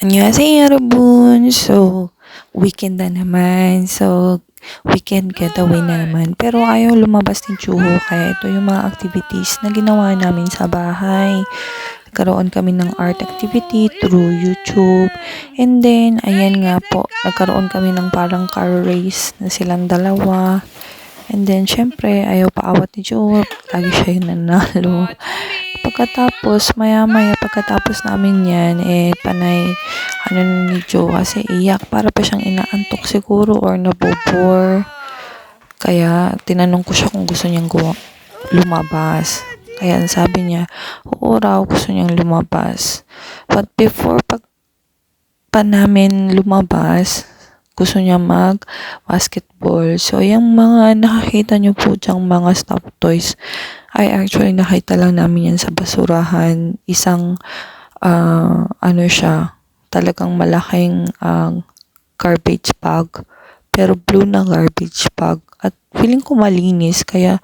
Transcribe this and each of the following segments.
안녕하세요, 여러분. So, weekend na naman. So, weekend getaway na naman. Pero ayaw lumabas ni Juho. Kaya ito yung mga activities na ginawa namin sa bahay. Nagkaroon kami ng art activity through YouTube. And then, ayan nga po, nagkaroon kami ng parang car race na silang dalawa. And then, syempre, ayaw paawat ni Juho. Lagi siya yung nanalo. Pagkatapos, maya-maya pagkatapos namin yan, panay, ni Joe kasi iyak. Para pa siyang inaantok siguro or nabobore. Kaya, tinanong ko siya kung gusto niyang lumabas. Kaya, sabi niya, oo raw, gusto niyang lumabas. But before pa namin lumabas, gusto niya mag-basketball. So, yung mga nakakita niyo po dyang mga stuffed toys, ay actually nakita lang namin yan sa basurahan. Isang, siya, talagang malaking garbage bag. Pero blue na garbage bag. At feeling ko malinis, kaya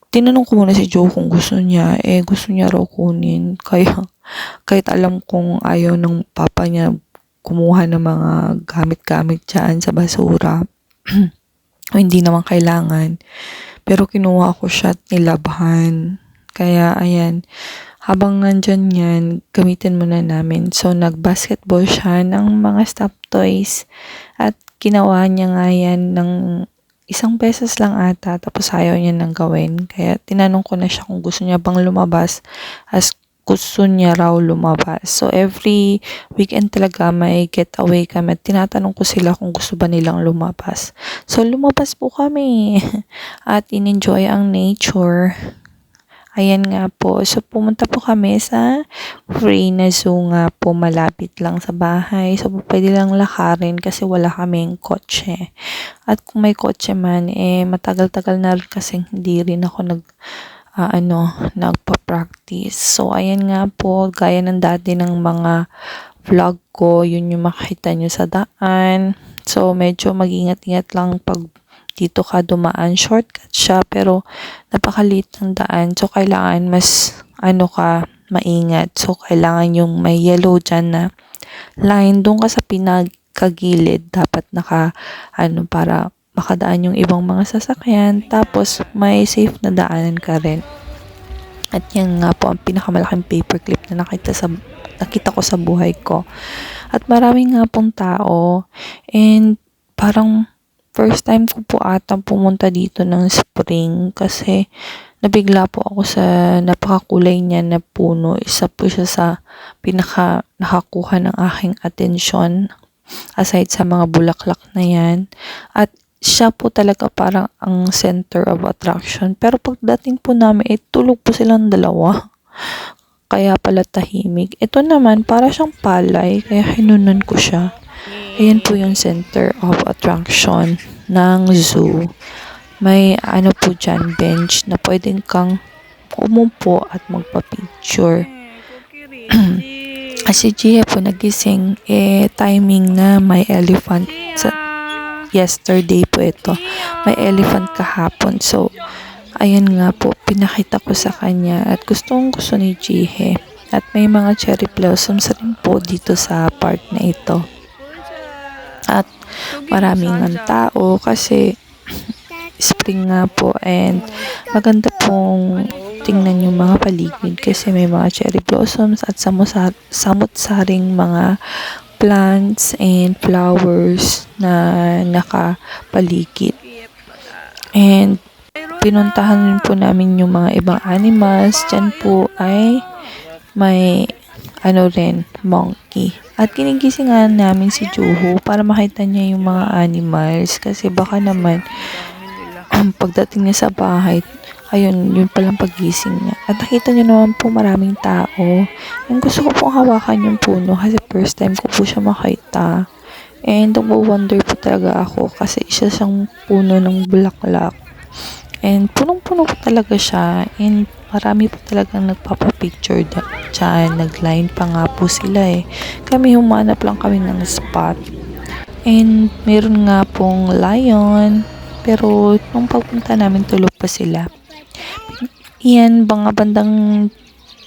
tinanong ko muna si Joe kung gusto niya. Gusto niya raw kunin. Kaya, kahit alam kong ayaw ng papa niya kumuha ng mga gamit-gamit dyan sa basura, o hindi naman kailangan. Pero kinuha ko siya at nilabhan. Kaya, ayan, habang nandyan yan, gamitin muna namin. So, nag-basketball siya ng mga stuffed toys. At ginawa niya nga yan ng ₱1 lang ata. Tapos ayaw niya nang gawin. Kaya, tinanong ko na siya kung gusto niya bang lumabas. As gusto niya raw lumabas. So, every weekend talaga may getaway kami. At tinatanong ko sila kung gusto ba nilang lumabas. So, lumabas po kami. At in-enjoy ang nature. Ayan nga po. So, pumunta po kami sa free na zoo nga po. Malapit lang sa bahay. So, pwede lang lakarin kasi wala kaming kotse. At kung may kotse man, matagal-tagal na rin kasi hindi rin ako nagpa-practice. So, ayan nga po, gaya ng dati ng mga vlog ko, yun yung makikita nyo sa daan. So, medyo mag-ingat-ingat lang pag dito ka dumaan. Shortcut siya, pero napakaliit ng daan. So, kailangan mas, maingat. So, kailangan yung may yellow dyan na line. Doon ka sa pinagkagilid, dapat para makadaan yung ibang mga sasakyan, tapos may safe na daanan ka rin. At yan nga po ang pinakamalaking paperclip na nakita ko sa buhay ko. At maraming nga pong tao, and parang first time ko po atang pumunta dito ng spring kasi nabigla po ako sa napakakulay niya na puno. Isa po siya sa pinaka nakakuha ng aking atensyon aside sa mga bulaklak na yan. At siya po talaga parang ang center of attraction. Pero pagdating po namin, tulog po silang dalawa. Kaya pala tahimik. Ito naman, para siyang palay, kaya hinunan ko siya. Ayan po yung center of attraction ng zoo. May po dyan, bench na pwedeng kang umupo at magpa-picture. Si Gia po nagising, timing na may elephant yesterday po ito. May elephant kahapon. So, ayan nga po, pinakita ko sa kanya at gusto ni Jihe. At may mga cherry blossoms rin po dito sa park na ito. At maraming ng tao kasi spring nga po, and maganda pong tingnan yung mga paligid kasi may mga cherry blossoms at samot-saring mga plants and flowers na nakapaligid. And pinuntahan rin po namin yung mga ibang animals. Diyan po ay may monkey. At ginigisingan namin si Juho para makita niya yung mga animals kasi baka naman pagdating niya sa bahay, ayun, yun palang pagising niya. At nakita niyo naman po maraming tao. Yung gusto ko pong hawakan yung puno kasi first time ko po siya makita. And nagwo-wonder po talaga ako kasi isa siyang puno ng bulaklak. And punong-puno po talaga siya. And marami po talagang nagpapapicture dyan. Nag-line pa nga po sila . Kami humanap lang kami ng spot. And meron nga pong lion. Pero nung pagpunta namin tulog pa sila. Yan, mga bandang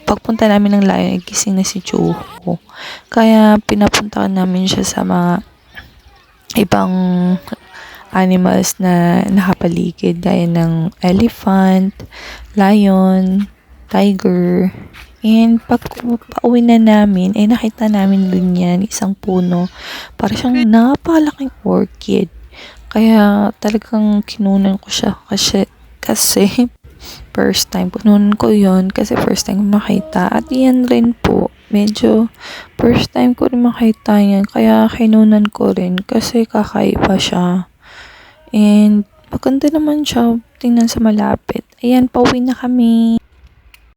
pagpunta namin ng Lion, gising na si Joho. Kaya pinapunta namin siya sa mga ibang animals na nakapaligid gaya ng elephant, lion, tiger. And pag pauwi na namin, ay nakita namin dun yan, isang puno. Para siyang napakalaking orchid. Kaya talagang kinunan ko siya kasi first time po. Kinunan ko yon kasi first time ko makita. At yan rin po, medyo first time ko rin makita yan. Kaya kinunan ko rin kasi kakaiba siya. And maganda naman siya tingnan sa malapit. Ayan, pauwi na kami.